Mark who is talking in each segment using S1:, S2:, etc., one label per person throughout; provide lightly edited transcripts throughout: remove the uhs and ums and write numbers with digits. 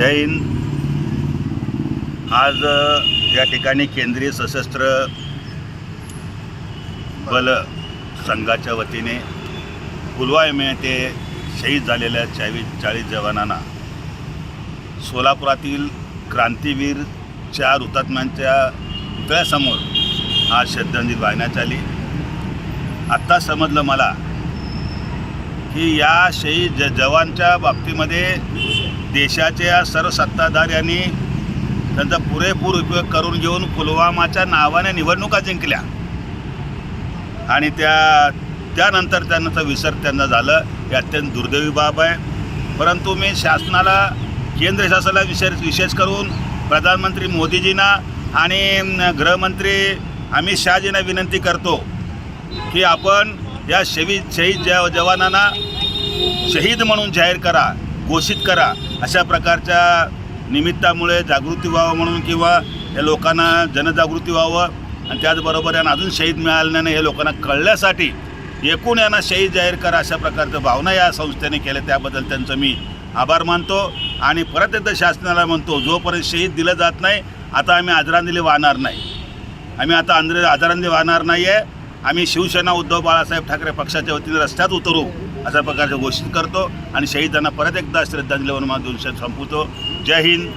S1: जय हिंद। आज या ठिकाणी केंद्रीय सशस्त्र बल संघाच्या वतीने पुलवामा येथे शहीद झालेल्या 40 जवानांना सोलापुरातील क्रांतीवीर 4 हुतात्म्यांच्या पुतळ्यासमोर आज श्रद्धांजली वाहण्यात आली। आत्ता समजलं मला की या शहीद जवानच्या बाबतीमध्ये देशाच्या सर्व सत्ताधार यांनी त्यांचा पुरेपूर उपयोग करून घेऊन पुलवामाच्या नावाने निवडणुका जिंकल्या आणि त्यानंतर त्यांचा विसर त्यांना झालं। हे अत्यंत दुर्दैवी बाब आहे। परंतु मी शासनाला, केंद्र शासनाला विशेष करून प्रधानमंत्री मोदीजींना आणि गृहमंत्री अमित शहाजींना विनंती करतो की आपण या शहीद जवानांना शहीद म्हणून जाहीर करा, घोषित करा। अशा प्रकारच्या निमित्तामुळे जागृती व्हावं म्हणून किंवा या लोकांना जनजागृती व्हावं आणि त्याचबरोबर यांना अजून शहीद मिळाल्याने हे लोकांना कळण्यासाठी एकूण यांना शहीद जाहीर करा अशा प्रकारच्या भावना या संस्थेने केल्या, त्याबद्दल त्यांचं मी आभार मानतो। आणि परत एकदा शासनाला म्हणतो, जोपर्यंत शहीद दिलं जात नाही आता आम्ही आदरांजली वाहणार नाही। आम्ही आता आदरांजली वाहणार नाही आहे। आम्ही शिवसेना उद्धव बाळासाहेब ठाकरे पक्षाच्या वतीने रस्त्यात उतरू अशा प्रकारचे घोषित करतो आणि शहीदांना परत एकदा श्रद्धांजली वाहून देऊन संपवतो। जय हिंद,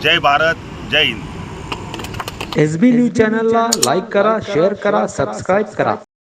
S1: जय भारत, जय हिंद।
S2: SB न्यूज चॅनलला लाईक करा, शेअर करा, सबस्क्राईब करा।